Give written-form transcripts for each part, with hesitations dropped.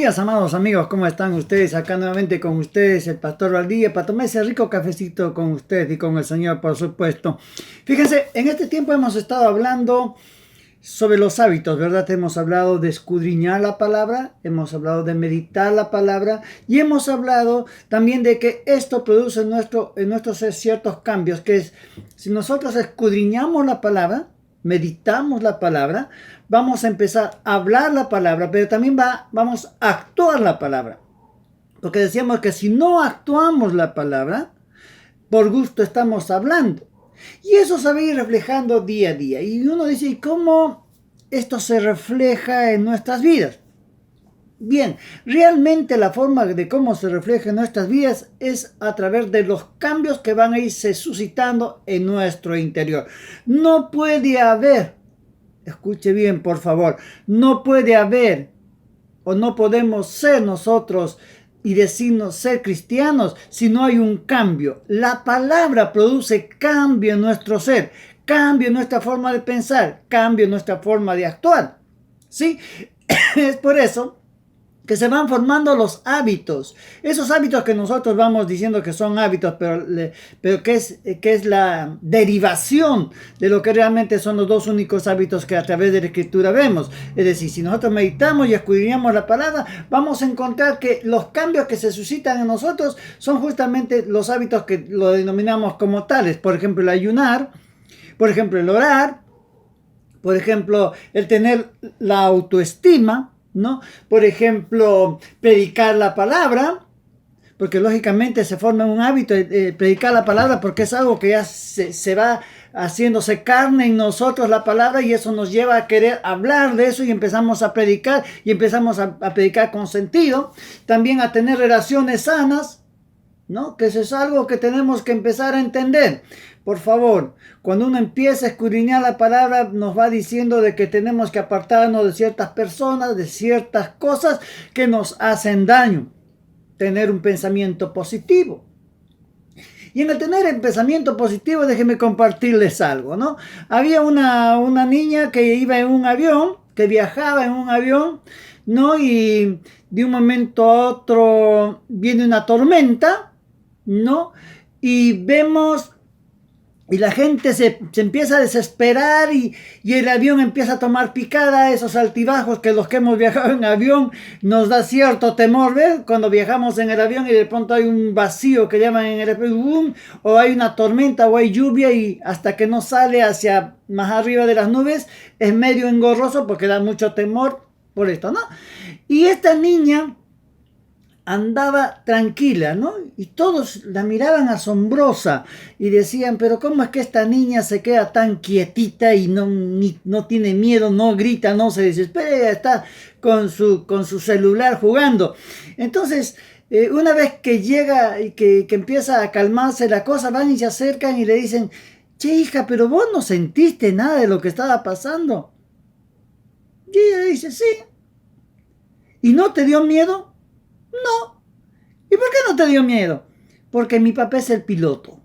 días, amados amigos, ¿cómo están ustedes? Acá nuevamente con ustedes, el Pastor Valdivia, para tomar ese rico cafecito con ustedes y con el Señor, por supuesto. Fíjense, en este tiempo hemos estado hablando sobre los hábitos, ¿verdad? Hemos hablado de escudriñar la palabra, hemos hablado de meditar la palabra y hemos hablado también de que esto produce en nuestro ser ciertos cambios, que es, si nosotros escudriñamos la palabra, meditamos la palabra, vamos a empezar a hablar la palabra, pero también vamos a actuar la palabra. Porque decíamos que si no actuamos la palabra, por gusto estamos hablando. Y eso se va a ir reflejando día a día. Y uno dice, ¿y cómo esto se refleja en nuestras vidas? Bien, realmente la forma de cómo se refleja en nuestras vidas es a través de los cambios que van a irse suscitando en nuestro interior. No puede haber, escuche bien por favor, no puede haber o no podemos ser nosotros y decirnos ser cristianos si no hay un cambio. La palabra produce cambio en nuestro ser, cambio en nuestra forma de pensar, cambio en nuestra forma de actuar. ¿Sí? Es por eso que se van formando los hábitos. Esos hábitos que nosotros vamos diciendo que son hábitos, pero que es la derivación de lo que realmente son los dos únicos hábitos que a través de la Escritura vemos. Es decir, si nosotros meditamos y escudriñamos la palabra, vamos a encontrar que los cambios que se suscitan en nosotros son justamente los hábitos que lo denominamos como tales. Por ejemplo, el ayunar, por ejemplo, el orar, por ejemplo, el tener la autoestima, ¿no? Por ejemplo, predicar la palabra, porque lógicamente se forma un hábito de predicar la palabra, porque es algo que ya se va haciéndose carne en nosotros la palabra, y eso nos lleva a querer hablar de eso y empezamos a predicar, y empezamos a predicar con sentido. También a tener relaciones sanas, ¿no? Que eso es algo que tenemos que empezar a entender. Por favor, cuando uno empieza a escudriñar la palabra, nos va diciendo de que tenemos que apartarnos de ciertas personas, de ciertas cosas que nos hacen daño. Tener un pensamiento positivo. Y en el tener el pensamiento positivo, déjenme compartirles algo, ¿no? Había una niña que iba en un avión, que viajaba en un avión, ¿no? Y de un momento a otro viene una tormenta, ¿no? Y vemos... Y la gente se empieza a desesperar y el avión empieza a tomar picada. Esos altibajos que los que hemos viajado en avión nos da cierto temor, ¿ves? Cuando viajamos en el avión y de pronto hay un vacío que llaman en el avión, o hay una tormenta o hay lluvia, y hasta que no sale hacia más arriba de las nubes es medio engorroso porque da mucho temor por esto, ¿no? Y esta niña andaba tranquila, ¿no? Y todos la miraban asombrosa y decían, pero ¿cómo es que esta niña se queda tan quietita y no tiene miedo, no grita, no se desespera, está con su celular jugando? Entonces, una vez que llega y que empieza a calmarse la cosa, van y se acercan y le dicen, che, hija, pero vos no sentiste nada de lo que estaba pasando. Y ella dice, sí. ¿Y no te dio miedo? No. ¿Y por qué no te dio miedo? Porque mi papá es el piloto.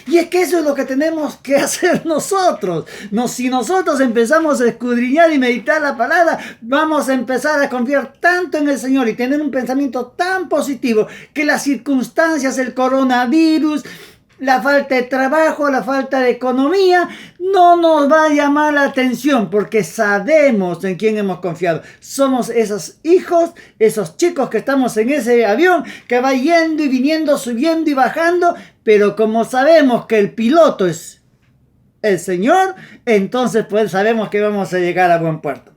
Y es que eso es lo que tenemos que hacer nosotros. Si nosotros empezamos a escudriñar y meditar la palabra, vamos a empezar a confiar tanto en el Señor y tener un pensamiento tan positivo que las circunstancias, el coronavirus, la falta de trabajo, la falta de economía, no nos va a llamar la atención, porque sabemos en quién hemos confiado. Somos esos hijos, esos chicos que estamos en ese avión que va yendo y viniendo, subiendo y bajando, pero como sabemos que el piloto es el Señor, entonces pues sabemos que vamos a llegar a buen puerto.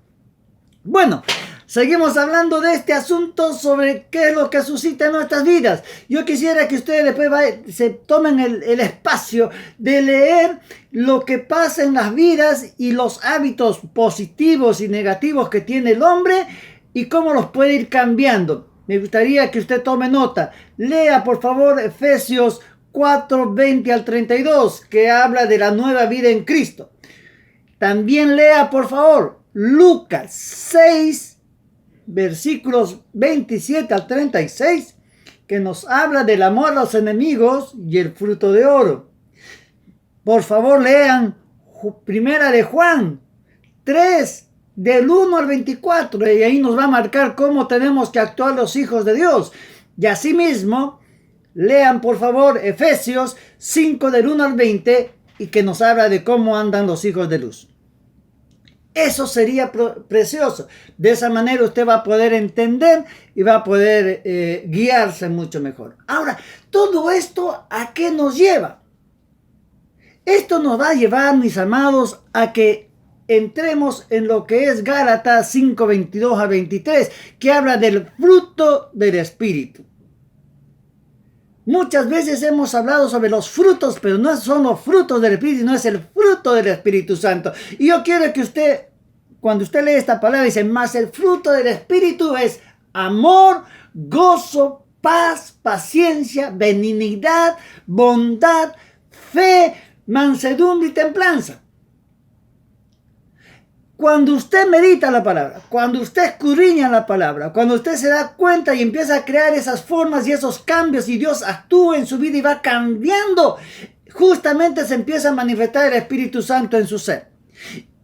Bueno, seguimos hablando de este asunto sobre qué es lo que suscita en nuestras vidas. Yo quisiera que ustedes después se tomen el espacio de leer lo que pasa en las vidas y los hábitos positivos y negativos que tiene el hombre y cómo los puede ir cambiando. Me gustaría que usted tome nota. Lea por favor Efesios 4, 20 al 32, que habla de la nueva vida en Cristo. También lea por favor Lucas 6, versículos 27 al 36, que nos habla del amor a los enemigos y el fruto de oro. Por favor, lean Primera de Juan 3, del 1 al 24, y ahí nos va a marcar cómo tenemos que actuar los hijos de Dios. Y asimismo, lean por favor Efesios 5 del 1 al 20 y que nos habla de cómo andan los hijos de luz. Eso sería precioso. De esa manera usted va a poder entender y va a poder guiarse mucho mejor. Ahora, todo esto, ¿a qué nos lleva? Esto nos va a llevar, mis amados, a que entremos en lo que es Gálatas 5, 22 a 23, que habla del fruto del Espíritu. Muchas veces hemos hablado sobre los frutos, pero no son los frutos del Espíritu, no es el fruto del Espíritu Santo. Y yo quiero que usted, cuando usted lee esta palabra, dice, más el fruto del Espíritu es amor, gozo, paz, paciencia, benignidad, bondad, fe, mansedumbre y templanza. Cuando usted medita la palabra, cuando usted escudriña la palabra, cuando usted se da cuenta y empieza a crear esas formas y esos cambios y Dios actúa en su vida y va cambiando, justamente se empieza a manifestar el Espíritu Santo en su ser.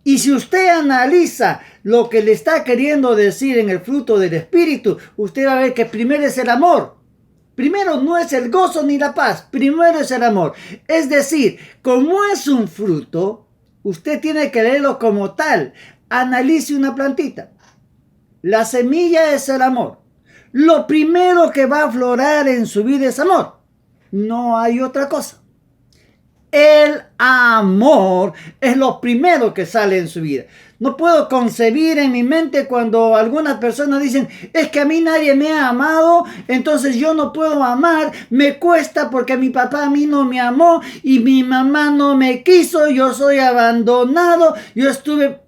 Y si usted analiza lo que le está queriendo decir en el fruto del Espíritu, usted va a ver que primero es el amor. Primero no es el gozo ni la paz, primero es el amor. Es decir, como es un fruto, usted tiene que leerlo como tal. Analice una plantita. La semilla es el amor. Lo primero que va a aflorar en su vida es amor. No hay otra cosa. El amor es lo primero que sale en su vida. No puedo concebir en mi mente cuando algunas personas dicen, es que a mí nadie me ha amado, entonces yo no puedo amar, me cuesta porque mi papá a mí no me amó y mi mamá no me quiso, yo soy abandonado, yo estuve...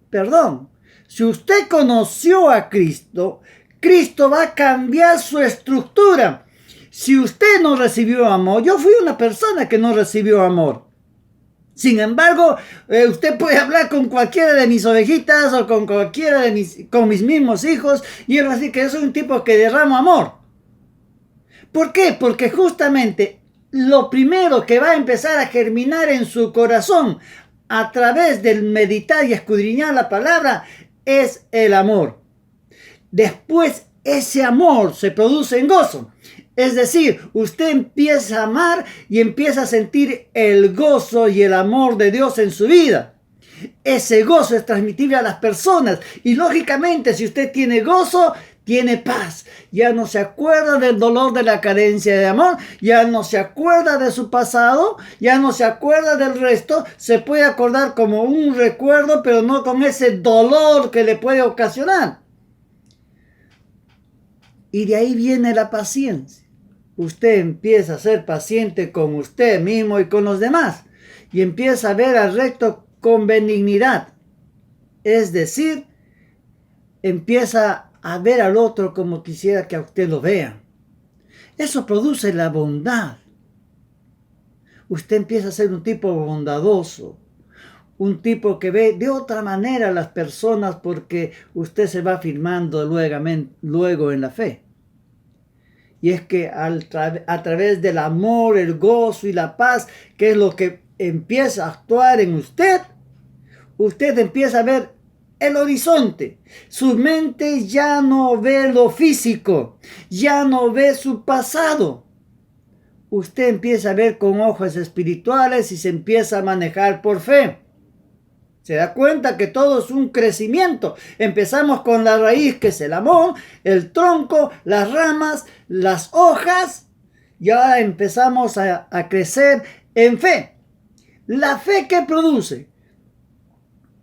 Perdón, si usted conoció a Cristo, Cristo va a cambiar su estructura. Si usted no recibió amor, yo fui una persona que no recibió amor. Sin embargo, usted puede hablar con cualquiera de mis ovejitas o con cualquiera de con mis mismos hijos y él va a decir que yo soy un tipo que derramo amor. ¿Por qué? Porque justamente lo primero que va a empezar a germinar en su corazón a través del meditar y escudriñar la palabra es el amor. Después ese amor se produce en gozo. Es decir, usted empieza a amar y empieza a sentir el gozo y el amor de Dios en su vida. Ese gozo es transmitible a las personas. Y lógicamente, si usted tiene gozo, tiene paz. Ya no se acuerda del dolor de la carencia de amor. Ya no se acuerda de su pasado. Ya no se acuerda del resto. Se puede acordar como un recuerdo, pero no con ese dolor que le puede ocasionar. Y de ahí viene la paciencia. Usted empieza a ser paciente con usted mismo y con los demás. Y empieza a ver al recto con benignidad. Es decir, empieza a ver al otro como quisiera que a usted lo vea. Eso produce la bondad. Usted empieza a ser un tipo bondadoso. Un tipo que ve de otra manera a las personas porque usted se va afirmando luego en la fe. Y es que a través del amor, el gozo y la paz, que es lo que empieza a actuar en usted, usted empieza a ver el horizonte. Su mente ya no ve lo físico, ya no ve su pasado. Usted empieza a ver con ojos espirituales y se empieza a manejar por fe. Se da cuenta que todo es un crecimiento. Empezamos con la raíz, que es el amor, el tronco, las ramas, las hojas. Y ahora empezamos a crecer en fe. ¿La fe qué produce?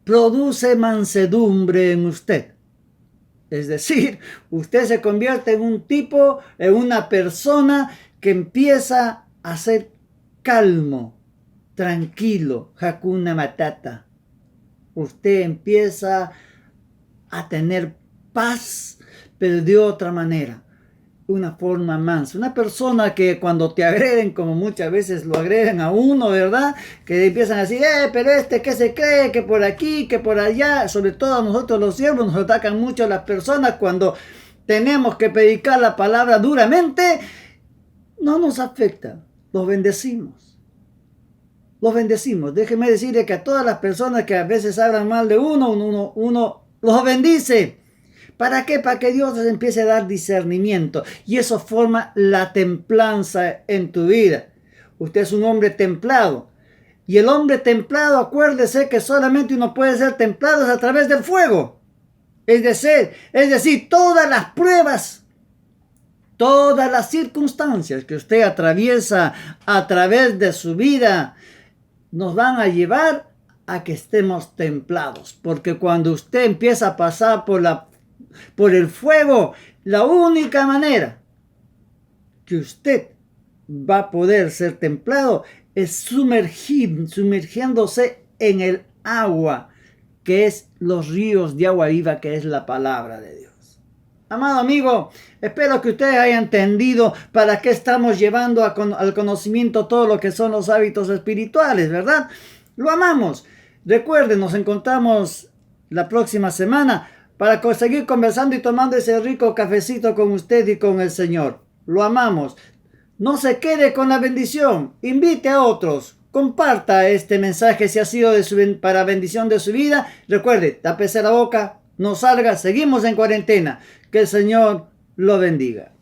Produce mansedumbre en usted. Es decir, usted se convierte en un tipo, en una persona que empieza a ser calmo, tranquilo, Hakuna Matata. Usted empieza a tener paz, pero de otra manera, una forma mansa. Una persona que cuando te agreden, como muchas veces lo agreden a uno, ¿verdad? Que empiezan a decir, pero ¿qué se cree? Que por aquí, que por allá. Sobre todo a nosotros los siervos nos atacan mucho las personas cuando tenemos que predicar la palabra duramente. No nos afecta, los bendecimos. los bendecimos. Déjeme decirle que a todas las personas que a veces hablan mal de uno los bendice. ¿Para qué? Para que Dios les empiece a dar discernimiento. Y eso forma la templanza en tu vida. Usted es un hombre templado. Y el hombre templado, acuérdese que solamente uno puede ser templado a través del fuego. Es decir, todas las pruebas, todas las circunstancias que usted atraviesa a través de su vida nos van a llevar a que estemos templados. Porque cuando usted empieza a pasar por el fuego, la única manera que usted va a poder ser templado es sumergiéndose en el agua, que es los ríos de agua viva, que es la palabra de Dios. Amado amigo, espero que usted haya entendido para qué estamos llevando al conocimiento todo lo que son los hábitos espirituales, ¿verdad? Lo amamos. Recuerden, nos encontramos la próxima semana para seguir conversando y tomando ese rico cafecito con usted y con el Señor. Lo amamos. No se quede con la bendición. Invite a otros. Comparta este mensaje si ha sido para bendición de su vida. Recuerde, tápese la boca, no salga, seguimos en cuarentena. Que el Señor lo bendiga.